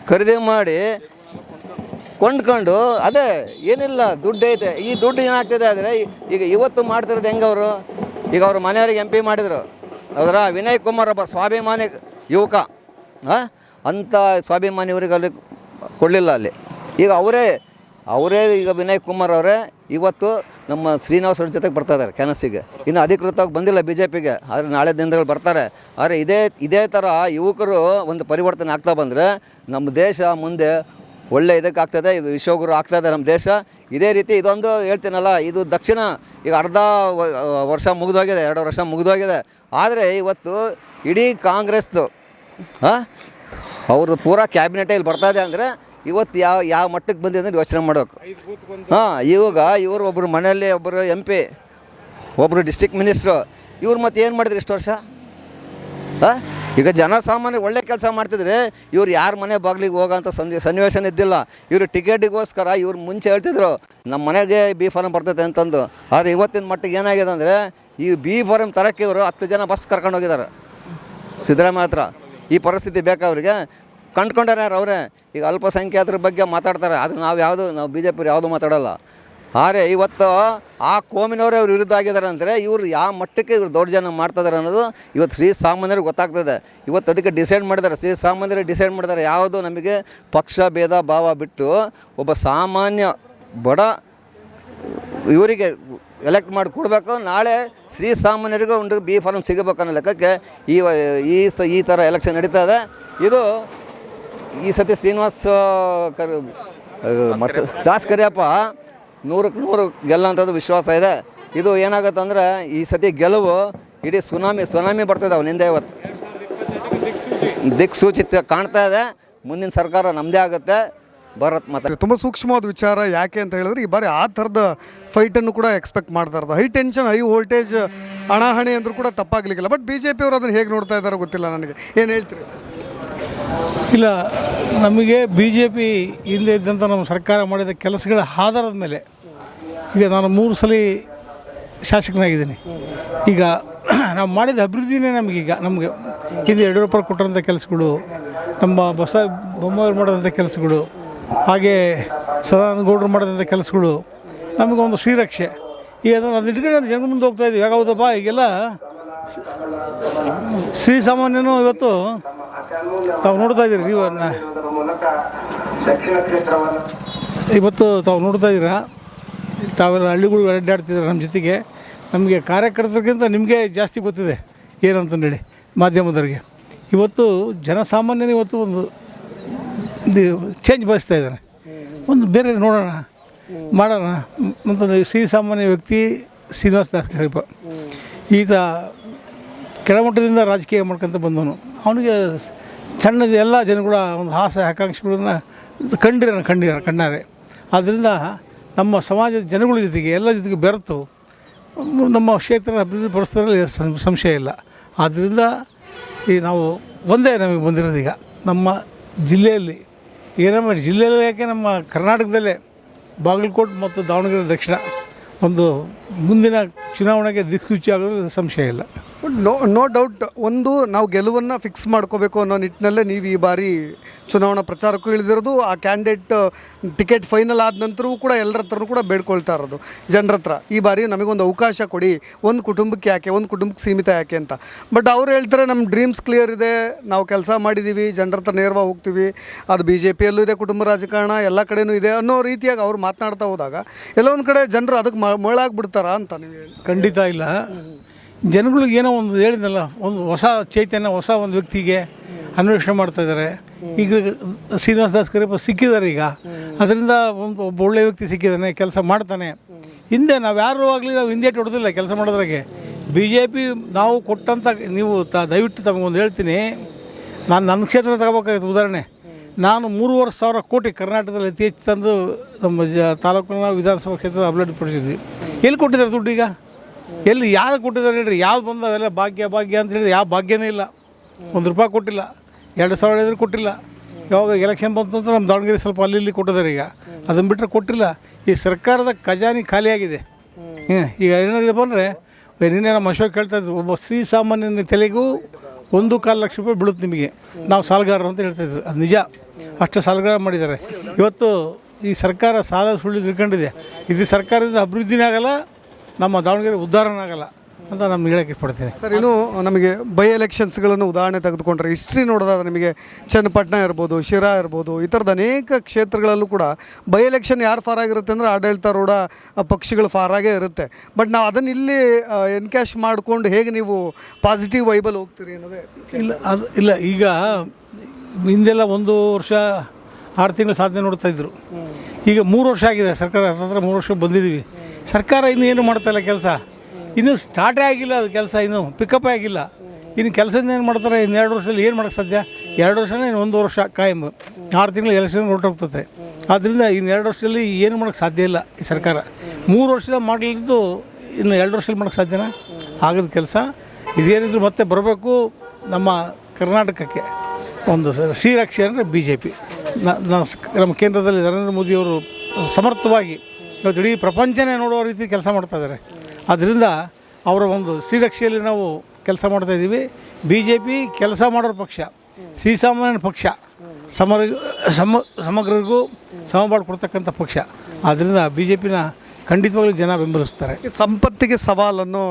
ಖರೀದಿ ಮಾಡಿ ಕೊಂಡ್ಕೊಂಡು ಅದೇ ಏನಿಲ್ಲ ದುಡ್ಡು ಐತೆ. ಈ ದುಡ್ಡು ಏನಾಗ್ತಿದೆ ಅಂದರೆ ಈಗ ಇವತ್ತು ಮಾಡ್ತಿರೋದು ಹೆಂಗೆ ಅವರು ಈಗ ಅವ್ರ ಮನೆಯವ್ರಿಗೆ MP ಮಾಡಿದರು. ಅದರ ವಿನಯ್ ಕುಮಾರ್ ಒಬ್ಬ ಸ್ವಾಭಿಮಾನಿ ಯುವಕ. ಅಂಥ ಸ್ವಾಭಿಮಾನಿ ಇವರಿಗೆ ಅಲ್ಲಿ ಕೊಡಲಿಲ್ಲ ಅಲ್ಲಿ. ಈಗ ಅವರೇ ಈಗ ವಿನಯ್ ಕುಮಾರ್ ಅವರೇ ಇವತ್ತು ನಮ್ಮ ಶ್ರೀನಿವಾಸ್ ಅವ್ರ ಜೊತೆಗೆ ಬರ್ತಾಯಿದ್ದಾರೆ ಕ್ಯಾನಸ್ಸಿಗೆ. ಇನ್ನು ಅಧಿಕೃತವಾಗಿ ಬಂದಿಲ್ಲ BJPಗೆ, ಆದರೆ ನಾಳೆ ದಿನಗಳು ಬರ್ತಾರೆ. ಆದರೆ ಇದೇ ಥರ ಯುವಕರು ಒಂದು ಪರಿವರ್ತನೆ ಆಗ್ತಾ ಬಂದರೆ ನಮ್ಮ ದೇಶ ಮುಂದೆ ಒಳ್ಳೆ ಇದಕ್ಕೆ ಆಗ್ತದೆ. ಇದು ವಿಶ್ವಗುರು ಆಗ್ತಾಯಿದೆ ನಮ್ಮ ದೇಶ. ಇದೇ ರೀತಿ ಇದೊಂದು ಹೇಳ್ತೀನಲ್ಲ, ಇದು ದಕ್ಷಿಣ ಈಗ ಅರ್ಧ ವರ್ಷ ಮುಗಿದೋಗಿದೆ, 2 ವರ್ಷ ಮುಗಿದೋಗಿದೆ. ಆದರೆ ಇವತ್ತು ಇಡೀ ಕಾಂಗ್ರೆಸ್ದು ಅವ್ರದ್ದು ಪೂರಾ ಕ್ಯಾಬಿನೆಟೇ ಇಲ್ಲಿ ಬರ್ತಾಯಿದೆ ಅಂದರೆ ಇವತ್ತು ಯಾವ ಮಟ್ಟಕ್ಕೆ ಬಂದಿದೆ ಅಂದರೆ ಯೋಚನೆ ಮಾಡಬೇಕು. ಇವರು ಒಬ್ಬರು ಮನೆಯಲ್ಲಿ ಒಬ್ಬರು MP, ಒಬ್ಬರು ಡಿಸ್ಟ್ರಿಕ್ಟ್ ಮಿನಿಸ್ಟ್ರು. ಇವ್ರು ಮತ್ತೆ ಏನು ಮಾಡಿದ್ರು ಇಷ್ಟು ವರ್ಷ? ಈಗ ಜನಸಾಮಾನ್ಯ ಒಳ್ಳೆ ಕೆಲಸ ಮಾಡ್ತಿದ್ರೆ ಇವ್ರು ಯಾರ ಮನೆ ಬಾಗಿಲಿಗೆ ಹೋಗೋಂಥ ಸನ್ನಿವೇಶನ ಇದ್ದಿಲ್ಲ. ಇವರು ಟಿಕೆಟಿಗೋಸ್ಕರ ಇವ್ರು ಮುಂಚೆ ಹೇಳ್ತಿದ್ರು ನಮ್ಮ ಮನೆಗೆ B ಫಾರಂ ಬರ್ತೈತೆ ಅಂತಂದು. ಆದರೆ ಇವತ್ತಿನ ಮಟ್ಟಿಗೆ ಏನಾಗಿದೆ ಅಂದರೆ ಈ B ಫಾರಂ ತರೋಕ್ಕೆ ಇವರು 10 ಜನ ಬಸ್ ಕರ್ಕೊಂಡು ಹೋಗಿದ್ದಾರೆ. ಸಿದ್ದರಾಮಯ್ಯ ಹತ್ರ ಈ ಪರಿಸ್ಥಿತಿ ಬೇಕಾವ್ರಿಗೆ ಕಂಡ್ಕೊಂಡಾರ ಯಾರು ಅವರೇ. ಈಗ ಅಲ್ಪಸಂಖ್ಯಾತರ ಬಗ್ಗೆ ಮಾತಾಡ್ತಾರೆ, ಅದು ನಾವು ಬಿ ಜೆ ಪಿ ಯಾವುದು ಮಾತಾಡೋಲ್ಲ. ಆದರೆ ಇವತ್ತು ಆ ಕೋಮಿನವರೇ ಅವ್ರ ವಿರುದ್ಧ ಆಗಿದ್ದಾರೆ ಅಂದರೆ ಇವರು ಯಾವ ಮಟ್ಟಕ್ಕೆ ಇವ್ರು ದೌರ್ಜನ್ಯ ಮಾಡ್ತಿದ್ದಾರೆ ಅನ್ನೋದು ಇವತ್ತು ಶ್ರೀಸಾಮಾನ್ಯರಿಗೆ ಗೊತ್ತಾಗ್ತದೆ. ಇವತ್ತು ಅದಕ್ಕೆ ಡಿಸೈಡ್ ಮಾಡಿದ್ದಾರೆ, ಶ್ರೀಸಾಮಾನ್ಯರಿಗೆ ಡಿಸೈಡ್ ಮಾಡಿದ್ದಾರೆ, ಯಾವುದು ನಮಗೆ ಪಕ್ಷ ಭೇದ ಭಾವ ಬಿಟ್ಟು ಒಬ್ಬ ಸಾಮಾನ್ಯ ಬಡ ಇವರಿಗೆ ಎಲೆಕ್ಟ್ ಮಾಡಿ ಕೊಡಬೇಕು. ನಾಳೆ ಶ್ರೀಸಾಮಾನ್ಯರಿಗೂ ಒಂದು ಬಿ ಫಾರ್ಮ್ ಸಿಗಬೇಕು ಅನ್ನೋ ಲೆಕ್ಕಕ್ಕೆ ಈ ಥರ ಎಲೆಕ್ಷನ್ ನಡೀತಾ ಇದೆ. ಇದು ಈ ಸತಿ ಶ್ರೀನಿವಾಸ್ ಮತ್ತು ದಾಸ್ ಕರಿಯಪ್ಪ 100ಕ್ಕೆ 100 ಗೆಲ್ಲೋಂಥದ್ದು ವಿಶ್ವಾಸ ಇದೆ. ಇದು ಏನಾಗುತ್ತೆ ಅಂದರೆ ಈ ಸತಿ ಗೆಲುವು ಇಡೀ ಸುನಾಮಿ ಬರ್ತಿದೆ ಅವನಿಂದ. ಇವತ್ತು ದಿಕ್ಸೂಚಿ ಕಾಣ್ತಾ ಇದೆ. ಮುಂದಿನ ಸರ್ಕಾರ ನಮ್ಮದೇ ಆಗುತ್ತೆ. ಭಾರತ್ ಮಾತಾ
ತುಂಬ ಸೂಕ್ಷ್ಮವಾದ ವಿಚಾರ. ಯಾಕೆ ಅಂತ ಹೇಳಿದ್ರೆ ಈ ಬಾರಿ ಆ ಥರದ ಫೈಟನ್ನು ಕೂಡ ಎಕ್ಸ್ಪೆಕ್ಟ್ ಮಾಡ್ತಾ ಇರೋದು. ಹೈ ಟೆನ್ಷನ್ ಹೈ ವೋಲ್ಟೇಜ್ ಹಣಾಹಣಿ ಅಂದರೂ ಕೂಡ ತಪ್ಪಾಗಲಿಕ್ಕಿಲ್ಲ. ಬಟ್ ಬಿ ಜೆ ಪಿಯವರು ಅದನ್ನು ಹೇಗೆ ನೋಡ್ತಾ ಇದ್ದಾರೋ ಗೊತ್ತಿಲ್ಲ ನನಗೆ. ಏನು ಹೇಳ್ತೀರಿ ಸರ್?
ಇಲ್ಲ, ನಮಗೆ ಬಿ ಜೆ ಪಿ ಹಿಂದೆ ಇದ್ದಂಥ ನಮ್ಮ ಸರ್ಕಾರ ಮಾಡಿದ ಕೆಲಸಗಳ ಆಧಾರದ ಮೇಲೆ ಈಗ ನಾನು 3 ಸಲ ಶಾಸಕನಾಗಿದ್ದೀನಿ. ಈಗ ನಾವು ಮಾಡಿದ ಅಭಿವೃದ್ಧಿನೇ ನಮಗೆ ಹಿಂದೆ ಯಡಿಯೂರಪ್ಪ ಕೊಟ್ಟಂಥ ಕೆಲಸಗಳು, ನಮ್ಮ ಬಸವ ಬೊಮ್ಮಾಯಿಯವರು ಮಾಡಿದಂಥ ಕೆಲಸಗಳು, ಹಾಗೆ ಸದಾನಂದ ಗೌಡರು ಮಾಡಿದಂಥ ಕೆಲಸಗಳು ನಮಗೊಂದು ಶ್ರೀರಕ್ಷೆ. ಈಗ ಅದನ್ನು ಇಟ್ಕೊಂಡು ಜನ ಮುಂದೆ ಹೋಗ್ತಾ ಇದ್ದೀವಿ. ಯಾಕೌದಪ್ಪ, ಈಗೆಲ್ಲ ಶ್ರೀಸಾಮಾನ್ಯನು ಇವತ್ತು ತಾವು ನೋಡ್ತಾ ಇದ್ದೀರಿ. ಇವತ್ತು ತಾವು ನೋಡ್ತಾ ಇದ್ದೀರಾ, ತಾವೆಲ್ಲ ಹಳ್ಳಿಗಳು ಅಡ್ಡಾಡ್ತಿದ್ದಾರೆ ನಮ್ಮ ಜೊತೆಗೆ. ನಮಗೆ ಕಾರ್ಯಕರ್ತರಿಗಿಂತ ನಿಮಗೆ ಜಾಸ್ತಿ ಗೊತ್ತಿದೆ ಏನಂತಂದೇಳಿ ಮಾಧ್ಯಮದವ್ರಿಗೆ. ಇವತ್ತು ಜನಸಾಮಾನ್ಯನ ಇವತ್ತು ಒಂದು ಚೇಂಜ್ ಬಯಸ್ತಾ ಇದ್ದಾರೆ. ಒಂದು ಬೇರೆ ನೋಡೋಣ ಮಾಡೋಣ ಅಂತಂದರೆ ಶ್ರೀಸಾಮಾನ್ಯ ವ್ಯಕ್ತಿ ಶ್ರೀನಿವಾಸ್ ದಾಸ್ ಕರಿಯಪ್ಪ ಈತ ಕೆಳಮಟ್ಟದಿಂದ ರಾಜಕೀಯ ಮಾಡ್ಕೊತ ಬಂದವನು. ಅವನಿಗೆ ಸಣ್ಣದ ಎಲ್ಲ ಜನಗಳ ಒಂದು ಆಸೆ ಆಕಾಂಕ್ಷೆಗಳನ್ನ ಕಂಡಾರೆ. ಆದ್ದರಿಂದ ನಮ್ಮ ಸಮಾಜದ ಜನಗಳ ಜೊತೆಗೆ ಎಲ್ಲ ಜೊತೆಗೆ ಬೆರೆತು ನಮ್ಮ ಕ್ಷೇತ್ರ ಅಭಿವೃದ್ಧಿ ಪಡಿಸೋದ್ರಲ್ಲಿ ಸಂಶಯ ಇಲ್ಲ. ಆದ್ದರಿಂದ ನಾವು ಒಂದೇ ನಮಗೆ ಬಂದಿರೋದು ಈಗ ನಮ್ಮ ಜಿಲ್ಲೆಯಲ್ಲಿ. ನಮ್ಮ ಜಿಲ್ಲೆಯಲ್ಲಿ ಯಾಕೆ ನಮ್ಮ ಕರ್ನಾಟಕದಲ್ಲೇ ಬಾಗಲಕೋಟೆ ಮತ್ತು ದಾವಣಗೆರೆ ದಕ್ಷಿಣ ಒಂದು ಮುಂದಿನ ಚುನಾವಣೆಗೆ ದಿಕ್ಸೂಚಿ ಆಗೋದು ಸಂಶಯ ಇಲ್ಲ.
No doubt. ಒಂದು ನಾವು ಗೆಲುವನ್ನು ಫಿಕ್ಸ್ ಮಾಡ್ಕೋಬೇಕು ಅನ್ನೋ ನಿಟ್ಟಿನಲ್ಲೇ ನೀವು ಈ ಬಾರಿ ಚುನಾವಣಾ ಪ್ರಚಾರಕ್ಕೂ ಇಳಿದಿರೋದು. ಆ ಕ್ಯಾಂಡಿಡೇಟ್ ಟಿಕೆಟ್ ಫೈನಲ್ ಆದ ನಂತರವೂ ಕೂಡ ಎಲ್ಲರ ಹತ್ರನೂ ಕೂಡ ಬೇಡ್ಕೊಳ್ತಾ ಇರೋದು ಜನರ ಹತ್ರ, ಈ ಬಾರಿ ನಮಗೊಂದು ಅವಕಾಶ ಕೊಡಿ, ಒಂದು ಕುಟುಂಬಕ್ಕೆ ಯಾಕೆ, ಒಂದು ಕುಟುಂಬಕ್ಕೆ ಸೀಮಿತ ಯಾಕೆ ಅಂತ. ಬಟ್ ಅವ್ರು ಹೇಳ್ತಾರೆ ನಮ್ಮ ಡ್ರೀಮ್ಸ್ ಕ್ಲಿಯರ್ ಇದೆ, ನಾವು ಕೆಲಸ ಮಾಡಿದ್ದೀವಿ, ಜನರ ಹತ್ರ ನೇರವಾಗಿ ಹೋಗ್ತೀವಿ, ಅದು ಬಿ ಜೆ ಪಿಯಲ್ಲೂ ಇದೆ, ಕುಟುಂಬ ರಾಜಕಾರಣ ಎಲ್ಲ ಕಡೆಯೂ ಇದೆ ಅನ್ನೋ ರೀತಿಯಾಗಿ ಅವ್ರು ಮಾತನಾಡ್ತಾ ಹೋದಾಗ ಎಲ್ಲೊಂದು ಕಡೆ ಜನರು ಅದಕ್ಕೆ ಮರಳಾಗ್ಬಿಡ್ತಾರಾ ಅಂತ ನೀವು?
ಖಂಡಿತ ಇಲ್ಲ. ಜನಗಳಿಗೆ ಏನೋ ಒಂದು ಹೇಳಿದ್ನಲ್ಲ, ಒಂದು ಹೊಸ ಚೈತನ್ಯ, ಹೊಸ ಒಂದು ವ್ಯಕ್ತಿಗೆ ಅನ್ವೇಷಣೆ ಮಾಡ್ತಾಯಿದ್ದಾರೆ. ಈಗ ಶ್ರೀನಿವಾಸ್ ದಾಸ್ ಕರಿಯಪ್ಪ ಸಿಕ್ಕಿದ್ದಾರೆ. ಈಗ ಅದರಿಂದ ಒಬ್ಬ ಒಳ್ಳೆಯ ವ್ಯಕ್ತಿ ಸಿಕ್ಕಿದ್ದಾನೆ, ಕೆಲಸ ಮಾಡ್ತಾನೆ. ಹಿಂದೆ ನಾವು ಯಾರೂ ಆಗಲಿ ನಾವು ಹಿಂದೆ ಹೊಡೆದಿಲ್ಲ ಕೆಲಸ ಮಾಡೋದ್ರಾಗೆ. ಬಿ ಜೆ ಪಿ ನಾವು ಕೊಟ್ಟಂಥ ನೀವು ದಯವಿಟ್ಟು ತಮಗೊಂದು ಹೇಳ್ತೀನಿ. ನಾನು ನನ್ನ ಕ್ಷೇತ್ರ ತಗೋಬೇಕಾಗಿತ್ತು ಉದಾಹರಣೆ. ನಾನು 3,500 ಕೋಟಿ ಕರ್ನಾಟಕದಲ್ಲಿ ಅತಿ ಹೆಚ್ಚು ತಂದು ನಮ್ಮ ತಾಲೂಕಿನ ವಿಧಾನಸಭಾ ಕ್ಷೇತ್ರ ಅಭಿವೃದ್ಧಿಪಡಿಸಿದ್ವಿ. ಎಲ್ಲಿ ಕೊಟ್ಟಿದ್ದಾರೆ ದುಡ್ಡು? ಈಗ ಎಲ್ಲಿ ಯಾರು ಕೊಟ್ಟಿದ್ದಾರೆ ಹೇಳ್ರಿ? ಯಾವ್ದು ಬಂದವೆಲ್ಲ ಭಾಗ್ಯ ಅಂತ ಹೇಳಿದ್ರೆ ಯಾವ ಭಾಗ್ಯನೇ ಇಲ್ಲ. ₹1 ಕೊಟ್ಟಿಲ್ಲ, 2,000 ಇದ್ರೆ ಕೊಟ್ಟಿಲ್ಲ. ಯಾವಾಗ ಎಲೆಕ್ಷನ್ ಬಂತು ಅಂತ ನಮ್ಮ ದಾವಣಗೆರೆ ಸ್ವಲ್ಪ ಅಲ್ಲಿ ಕೊಟ್ಟಿದ್ದಾರೆ. ಈಗ ಅದನ್ನು ಬಿಟ್ಟರೆ ಕೊಟ್ಟಿಲ್ಲ. ಈ ಸರ್ಕಾರದ ಖಜಾನೆ ಖಾಲಿಯಾಗಿದೆ. ಈಗ ಏನಾಗಿದೆಪ್ಪ ಅಂದರೆ, ನಿನ್ನೆ ನಮ್ಮ ಅಶೋಕ್ ಹೇಳ್ತಾಯಿದ್ರು, ಒಬ್ಬ ಶ್ರೀಸಾಮಾನ್ಯನ ತಲೆಗೂ 1.25 ಲಕ್ಷ ರೂಪಾಯಿ ಬೀಳುತ್ತೆ ನಿಮಗೆ, ನಾವು ಸಾಲಗಾರರು ಅಂತ ಹೇಳ್ತಾಯಿದ್ರು. ಅದು ನಿಜ, ಅಷ್ಟು ಸಾಲಗಾರ ಮಾಡಿದ್ದಾರೆ. ಇವತ್ತು ಈ ಸರ್ಕಾರ ಸಾಲ ಸುಳ್ಳು ತಿಳ್ಕೊಂಡಿದೆ. ಇದು ಸರ್ಕಾರದಿಂದ ಅಭಿವೃದ್ಧಿನೇ ಆಗಲ್ಲ, ನಮ್ಮ ದಾವಣಗೆರೆ ಉದ್ಧಾರನೇ ಆಗಲ್ಲ ಅಂತ ನಾನು ಹೇಳೋಕ್ಕೆ ಇಷ್ಟಪಡ್ತೀನಿ.
ಸರ್, ಇನ್ನು ನಮಗೆ ಬೈ ಎಲೆಕ್ಷನ್ಸ್ಗಳನ್ನು ಉದಾಹರಣೆ ತೆಗೆದುಕೊಂಡ್ರೆ ಹಿಸ್ಟ್ರಿ ನೋಡೋದಾದ್ರೆ ನಿಮಗೆ ಚನ್ನಪಟ್ಟಣ ಇರ್ಬೋದು, ಶಿರಾ ಇರ್ಬೋದು, ಈ ಥರದ ಅನೇಕ ಕ್ಷೇತ್ರಗಳಲ್ಲೂ ಕೂಡ ಬೈ ಎಲೆಕ್ಷನ್ ಯಾರು ಫಾರ್ ಆಗಿರುತ್ತೆ ಅಂದರೆ ಆಡಳಿತಾರೂಢ ಪಕ್ಷಗಳು ಫಾರಾಗೇ ಇರುತ್ತೆ. ಬಟ್ ನಾವು ಅದನ್ನು ಇಲ್ಲಿ ಎನ್ಕ್ಯಾಶ್ ಮಾಡಿಕೊಂಡು ಹೇಗೆ ನೀವು ಪಾಸಿಟಿವ್ ವೈಬಲ್ ಹೋಗ್ತೀರಿ ಅನ್ನೋದೇ
ಇಲ್ಲ. ಈಗ ಹಿಂದೆಲ್ಲ 1 ವರ್ಷ 6 ತಿಂಗಳು ಸಾಧನೆ ನೋಡ್ತಾಯಿದ್ರು. ಈಗ 3 ವರ್ಷ ಆಗಿದೆ ಸರ್ಕಾರ, ಹತ್ರ 3 ವರ್ಷ ಬಂದಿದ್ದೀವಿ. ಸರ್ಕಾರ ಇನ್ನೂ ಏನು ಮಾಡ್ತಾಯಿಲ್ಲ ಕೆಲಸ. ಇನ್ನೂ ಸ್ಟಾರ್ಟೇ ಆಗಿಲ್ಲ ಅದು ಕೆಲಸ, ಇನ್ನೂ ಪಿಕಪ್ಪೇ ಆಗಿಲ್ಲ. ಇನ್ನು ಕೆಲಸದಿಂದ ಏನು ಮಾಡ್ತಾರೆ? ಇನ್ನು 2 ವರ್ಷದಲ್ಲಿ ಏನು ಮಾಡೋಕ್ಕೆ ಸಾಧ್ಯ? 2 ವರ್ಷನೇ, ಇನ್ನು 1 ವರ್ಷ ಕಾಯಂ. 6 ತಿಂಗಳು ಎಲೆಕ್ಷನ್ ಹೊರಟೋಗ್ತದೆ. ಆದ್ದರಿಂದ ಇನ್ನು 2 ವರ್ಷದಲ್ಲಿ ಏನು ಮಾಡೋಕ್ಕೆ ಸಾಧ್ಯ ಇಲ್ಲ ಈ ಸರ್ಕಾರ. 3 ವರ್ಷದ ಮಾಡಲಿದ್ದು ಇನ್ನು 2 ವರ್ಷದಲ್ಲಿ ಮಾಡೋಕ್ಕೆ ಸಾಧ್ಯನಾ? ಆಗದ ಕೆಲಸ. ಇದೇನಿದ್ರು ಮತ್ತೆ ಬರಬೇಕು ನಮ್ಮ ಕರ್ನಾಟಕಕ್ಕೆ ಒಂದು ಶ್ರೀರಕ್ಷೆ ಅಂದರೆ ಬಿ ಜೆ ಪಿ. ನಮ್ಮ ಕೇಂದ್ರದಲ್ಲಿ ನರೇಂದ್ರ ಮೋದಿಯವರು ಸಮರ್ಥವಾಗಿ ಇವತ್ತು ಇಡೀ ಪ್ರಪಂಚನೇ ನೋಡುವ ರೀತಿ ಕೆಲಸ ಮಾಡ್ತಾಯಿದ್ದಾರೆ. ಆದ್ದರಿಂದ ಅವರ ಒಂದು ಶ್ರೀರಕ್ಷೆಯಲ್ಲಿ ನಾವು ಕೆಲಸ ಮಾಡ್ತಾಯಿದ್ದೀವಿ. BJP ಕೆಲಸ ಮಾಡೋರ ಪಕ್ಷ, ಶ್ರೀಸಾಮಾನ್ಯನ ಪಕ್ಷ, ಸಮಗ್ರರಿಗೂ ಸಮ ಮಾಡಿಕೊಡ್ತಕ್ಕಂಥ ಪಕ್ಷ. ಆದ್ದರಿಂದ BJPನ ಖಂಡಿತವಾಗ್ಲೂ ಜನ ಬೆಂಬಲಿಸ್ತಾರೆ.
ಸಂಪತ್ತಿಗೆ ಸವಾಲನ್ನೋ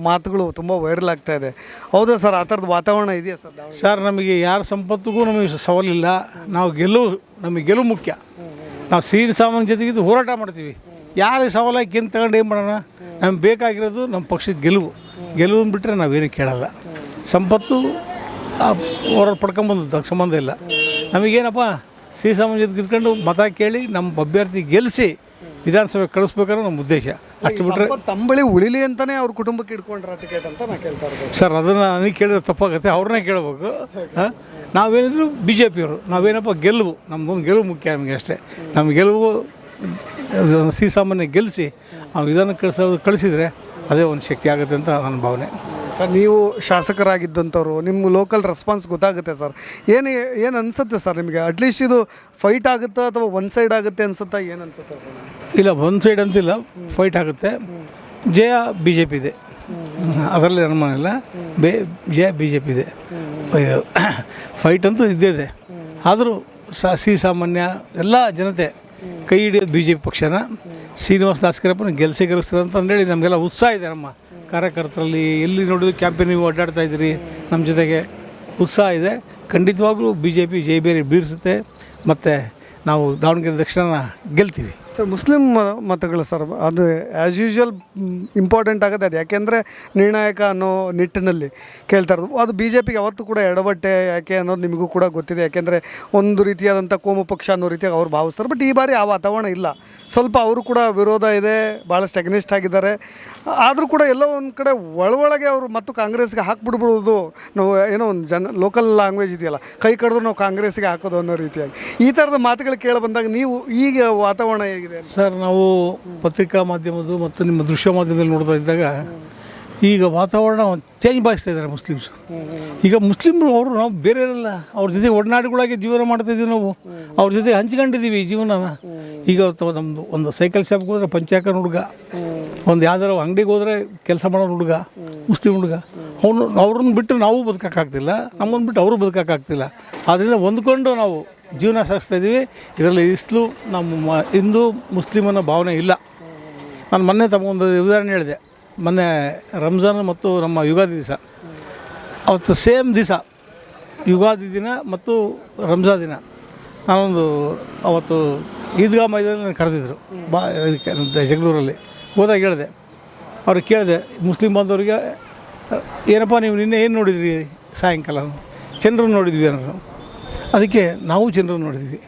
ಮಾತುಗಳು ತುಂಬ ವೈರಲ್ ಆಗ್ತಾ ಇದೆ. ಹೌದಾ ಸರ್? ಆ ಥರದ ವಾತಾವರಣ ಇದೆಯಾ ಸರ್?
ಸರ್, ನಮಗೆ ಯಾರ ಸಂಪತ್ತಿಗೂ ನಮಗೆ ಸವಾಲಿಲ್ಲ. ನಮಗೆ ಗೆಲುವು ಮುಖ್ಯ. ನಾವು ಶ್ರೀಸಾಮಾನ್ಯ ಜೊತೆಗಿದ್ದು ಹೋರಾಟ ಮಾಡ್ತೀವಿ. ಯಾರಿಗೆ ಸವಾಲಾಗಿ ಏನು ತಗೊಂಡು ಏನು ಮಾಡೋಣ? ನಮ್ಗೆ ಬೇಕಾಗಿರೋದು ನಮ್ಮ ಪಕ್ಷದ ಗೆಲುವನ್ನು ಬಿಟ್ಟರೆ ನಾವೇನು ಕೇಳಲ್ಲ. ಸಂಪತ್ತು ಹೋರಾಟ ಪಡ್ಕೊಂಬಂದದ್ದು ಸಂಬಂಧ ಇಲ್ಲ. ನಮಗೇನಪ್ಪ, ಶ್ರೀಸಾಮಾನ್ಯ ಜೊತೆಗೆ ಇದ್ಕೊಂಡು ಮತ ಕೇಳಿ ನಮ್ಮ ಅಭ್ಯರ್ಥಿ ಗೆಲ್ಲಿಸಿ ವಿಧಾನಸಭೆ ಕಳಿಸ್ಬೇಕಾದ್ರೆ ನಮ್ಮ ಉದ್ದೇಶ. ಅಷ್ಟು ಬಿಟ್ಟರೆ
ತಂಬಳಿ ಉಳಿಲಿ ಅಂತಲೇ ಅವ್ರ ಕುಟುಂಬಕ್ಕೆ ಇಟ್ಕೊಂಡ್ರ ಟಿಕೆಟ್ ಅಂತ ನಾ ಕೇಳ್ತಾ ಇರೋದು
ಸರ್. ಅದನ್ನು ನನಗೆ ಕೇಳಿದ್ರೆ ತಪ್ಪಾಗುತ್ತೆ, ಅವ್ರನ್ನೇ ಕೇಳಬೇಕು. ನಾವೇನಿದ್ರು BJPಯವರು, ನಾವೇನಪ್ಪ ಗೆಲುವು, ನಮ್ಮದೊಂದು ಗೆಲುವು ಮುಖ್ಯ ನಮಗೆ ಅಷ್ಟೇ. ನಮ್ಮ ಗೆಲುವು ಶ್ರೀಸಾಮಾನ್ಯ ಗೆಲ್ಲಿಸಿ ಆ ವಿಧಾನಕ್ಕೆ ಕಳಿಸಿದರೆ ಅದೇ ಒಂದು ಶಕ್ತಿ ಆಗುತ್ತೆ ಅಂತ ನನ್ನ ಭಾವನೆ.
ಸರ್, ನೀವು ಶಾಸಕರಾಗಿದ್ದಂಥವ್ರು, ನಿಮ್ಮ ಲೋಕಲ್ ರೆಸ್ಪಾನ್ಸ್ ಗೊತ್ತಾಗುತ್ತೆ ಸರ್. ಏನು ಅನಿಸುತ್ತೆ ಸರ್ ನಿಮಗೆ? ಅಟ್ಲೀಸ್ಟ್ ಇದು ಫೈಟ್ ಆಗುತ್ತಾ ಅಥವಾ ಒನ್ ಸೈಡ್ ಆಗುತ್ತೆ ಅನ್ಸುತ್ತಾ? ಏನು ಅನ್ಸುತ್ತೆ?
ಇಲ್ಲ, ಒಂದು ಸೈಡ್ ಅಂತಿಲ್ಲ, ಫೈಟ್ ಆಗುತ್ತೆ. ಜಯ BJP ಇದೆ, ಅದರಲ್ಲಿ ಅನುಮಾನ ಇಲ್ಲ. ಜಯ BJP ಇದೆ. ಫೈಟ್ ಅಂತೂ ಇದ್ದೇ ಇದೆ. ಆದರೂ ಶ್ರೀಸಾಮಾನ್ಯ ಎಲ್ಲ ಜನತೆ ಕೈ ಹಿಡಿಯೋದು BJP ಪಕ್ಷನ. ಶ್ರೀನಿವಾಸ ದಾಸಕರಿಯಪ್ಪನ ಗೆಲ್ಲಿಸ್ತದೆ ಅಂತಂದೇಳಿ ನಮಗೆಲ್ಲ ಉತ್ಸಾಹ ಇದೆ. ನಮ್ಮ ಕಾರ್ಯಕರ್ತರಲ್ಲಿ ಎಲ್ಲಿ ನೋಡಿದ್ರು ಕ್ಯಾಂಪೇನ್ ನೀವು ಅಡ್ಡಾಡ್ತಾ ಇದ್ದೀರಿ, ನಮ್ಮ ಜೊತೆಗೆ ಉತ್ಸಾಹ ಇದೆ. ಖಂಡಿತವಾಗ್ಲೂ BJP ಜೈಬೇರಿ ಬೀರಿಸುತ್ತೆ ಮತ್ತು ನಾವು ದಾವಣಗೆರೆ ದಕ್ಷಿಣ ಗೆಲ್ತೀವಿ.
ಸರ್, ಮುಸ್ಲಿಂ ಮತಗಳು ಸರ್, ಅದು ಆ್ಯಸ್ ಯೂಶ್ವಲ್ ಇಂಪಾರ್ಟೆಂಟ್ ಆಗುತ್ತೆ. ಅದು ಯಾಕೆಂದರೆ ನಿರ್ಣಾಯಕ ಅನ್ನೋ ನಿಟ್ಟಿನಲ್ಲಿ ಕೇಳ್ತಾ ಇರೋದು. ಅದು BJPಗೆ ಯಾವತ್ತೂ ಕೂಡ ಎಡವಟ್ಟೆ ಯಾಕೆ ಅನ್ನೋದು ನಿಮಗೂ ಕೂಡ ಗೊತ್ತಿದೆ. ಯಾಕೆಂದರೆ ಒಂದು ರೀತಿಯಾದಂಥ ಕೋಮು ಪಕ್ಷ ಅನ್ನೋ ರೀತಿಯಾಗಿ ಅವ್ರು ಭಾವಿಸ್ತಾರೆ. ಬಟ್ ಈ ಬಾರಿ ಆ ವಾತಾವರಣ ಇಲ್ಲ. ಸ್ವಲ್ಪ ಅವರು ಕೂಡ ವಿರೋಧ ಇದೆ, ಭಾಳಷ್ಟು ಅಗ್ನಿಸ್ಟ್ ಆಗಿದ್ದಾರೆ. ಆದರೂ ಕೂಡ ಎಲ್ಲೋ ಒಂದು ಕಡೆ ಒಳಗೆ ಅವರು ಮತ್ತು ಕಾಂಗ್ರೆಸ್ಗೆ ಹಾಕ್ಬಿಡ್ಬಿಡೋದು. ನಾವು ಏನೋ ಒಂದು ಲೋಕಲ್ ಲ್ಯಾಂಗ್ವೇಜ್ ಇದೆಯಲ್ಲ, ಕೈ ಕಡಿದ್ರು ನಾವು ಕಾಂಗ್ರೆಸ್ಗೆ ಹಾಕೋದು ಅನ್ನೋ ರೀತಿಯಾಗಿ ಈ ಥರದ ಮಾತುಗಳು ಕೇಳಿ ಬಂದಾಗ ನೀವು ಈಗ ವಾತಾವರಣ ಹೇಗಿದೆ
ಸರ್? ನಾವು ಪತ್ರಿಕಾ ಮಾಧ್ಯಮದ್ದು ಮತ್ತು ನಿಮ್ಮ ದೃಶ್ಯ ಮಾಧ್ಯಮದಲ್ಲಿ ನೋಡ್ತಾ ಇದ್ದಾಗ ಈಗ ವಾತಾವರಣ ಚೇಂಜ್ ಬಾಯಿಸ್ತಾ ಇದ್ದಾರೆ ಮುಸ್ಲಿಮ್ಸು. ಈಗ ಮುಸ್ಲಿಮ್ರು ಅವರು ನಾವು ಬೇರೆ ಇರಲ್ಲ, ಅವ್ರ ಜೊತೆ ಒಡನಾಡಿಗಳಾಗಿ ಜೀವನ ಮಾಡ್ತಾಯಿದ್ದೀವಿ. ನಾವು ಅವ್ರ ಜೊತೆ ಹಂಚ್ಕೊಂಡಿದ್ದೀವಿ ಜೀವನನ. ಈಗ ನಮ್ಮದು ಒಂದು ಸೈಕಲ್ ಶಾಪ್ಗೆ ಹೋದರೆ ಪಂಚಾಯಕನ ಹುಡುಗ, ಒಂದು ಯಾವ್ದಾರು ಅಂಗಡಿಗೆ ಹೋದರೆ ಕೆಲಸ ಮಾಡೋ ಹುಡುಗ, ಮುಸ್ಲಿಮ್ ಹುಡುಗ, ಅವ್ರನ್ನ ಬಿಟ್ಟು ನಾವು ಬದುಕೋಕ್ಕಾಗ್ತಿಲ್ಲ, ನಮ್ಮನ್ನು ಬಿಟ್ಟು ಅವರು ಬದುಕೋಕ್ಕಾಗ್ತಿಲ್ಲ. ಆದ್ದರಿಂದ ಹೊಂದ್ಕೊಂಡು ನಾವು ಜೀವನ ಸಾಗಿಸ್ತಾಯಿದ್ದೀವಿ. ಇದರಲ್ಲಿ ನಮ್ಮ ಹಿಂದೂ ಮುಸ್ಲಿಮ್ ಅನ್ನೋ ಭಾವನೆ ಇಲ್ಲ. ನಾನು ಮೊನ್ನೆ ತಗೊಂಡು ಉದಾಹರಣೆ ಹೇಳಿದೆ. ಮೊನ್ನೆ ರಂಜಾನ್ ಮತ್ತು ನಮ್ಮ ಯುಗಾದಿ ದಿವಸ, ಅವತ್ತು ಸೇಮ್ ದಿವಸ ಯುಗಾದಿ ದಿನ ಮತ್ತು ರಂಜಾನ್ ದಿನ ನಾನೊಂದು ಅವತ್ತು ಈದ್ಗಾ ಮೈದಾನ ಕರೆದಿದ್ರು ಜಗಳೂರಲ್ಲಿ. ಹೋದಾಗ ಹೇಳಿದೆ, ಅವ್ರಿಗೆ ಕೇಳಿದೆ, ಮುಸ್ಲಿಂ ಬಾಂಧವರಿಗೆ, ಏನಪ್ಪ ನೀವು ನಿನ್ನೆ ಏನು ನೋಡಿದ್ರಿ ಸಾಯಂಕಾಲ? ಚಂದ್ರನ ನೋಡಿದ್ವಿ ಅನ್ನೋರು. ಅದಕ್ಕೆ ನಾವು ಚಂದ್ರನ ನೋಡಿದ್ವಿ.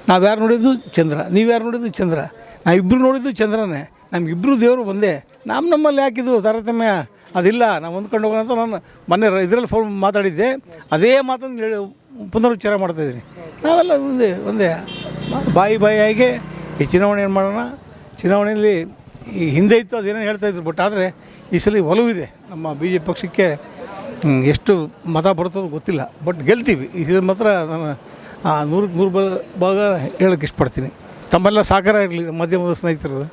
ನಾವ್ಯಾರು ನೋಡಿದ್ದು ಚಂದ್ರ, ನೀವ್ಯಾರು ನೋಡಿದ್ದು ಚಂದ್ರ, ನಾವಿಬ್ಬರು ನೋಡಿದ್ದು ಚಂದ್ರನೇ. ನಮಗಿಬ್ಬರು ದೇವರು ಒಂದೇ. ನಮ್ಮಲ್ಲಿ ಯಾಕಿದು ತಾರತಮ್ಯ? ಅದಿಲ್ಲ, ನಾವು ಹೊಂದ್ಕೊಂಡು ಹೋಗೋಣ ಅಂತ ನಾನು ಮೊನ್ನೆ ಇದರಲ್ಲಿ ಫೋನ್ ಮಾತಾಡಿದ್ದೆ. ಅದೇ ಮಾತನ್ನು ಹೇಳಿ ಪುನರುಚ್ಚಾರ ಮಾಡ್ತಾಯಿದ್ದೀನಿ. ನಾವೆಲ್ಲ ಒಂದೇ ಬಾಯಿಯಾಗಿ ಈ ಚುನಾವಣೆ ಏನು ಮಾಡೋಣ, ಚುನಾವಣೆಯಲ್ಲಿ ಈ ಹಿಂದೆ ಇತ್ತು ಅದೇನೋ ಹೇಳ್ತಾಯಿದ್ರು. ಬಟ್ ಆದರೆ ಈ ಸಲ ಒಲವಿದೆ ನಮ್ಮ BJP ಪಕ್ಷಕ್ಕೆ. ಎಷ್ಟು ಮತ ಬರ್ತದೋ ಗೊತ್ತಿಲ್ಲ, ಬಟ್ ಗೆಲ್ತೀವಿ. ಇದು ಮಾತ್ರ ನಾನು 100% ಭಾಗ ಹೇಳೋಕ್ಕೆ ಇಷ್ಟಪಡ್ತೀನಿ. ತಮ್ಮೆಲ್ಲ ಸಹಕಾರ ಇರಲಿ ಮಧ್ಯಮದ ಸ್ನೇಹಿತರದು.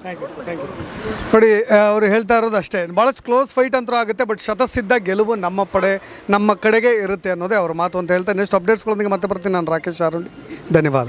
ನೋಡಿ, ಅವರು ಹೇಳ್ತಾ ಇರೋದು ಅಷ್ಟೇ. ಭಾಳಷ್ಟು ಕ್ಲೋಸ್ ಫೈಟ್ ಅಂತೂ ಆಗುತ್ತೆ, ಬಟ್ ಶತಸಿದ್ಧ ಗೆಲುವು ನಮ್ಮ ಕಡೆಗೆ ಇರುತ್ತೆ ಅನ್ನೋದೇ ಅವ್ರ ಮಾತು ಅಂತ ಹೇಳ್ತಾ ನೆಕ್ಸ್ಟ್ ಅಪ್ಡೇಟ್ಸ್ಗಳೊಂದಿಗೆ ಮತ್ತೆ ಬರ್ತೀನಿ. ನಾನು ರಾಕೇಶ್ ಆರುಂಡಿ, ಧನ್ಯವಾದ.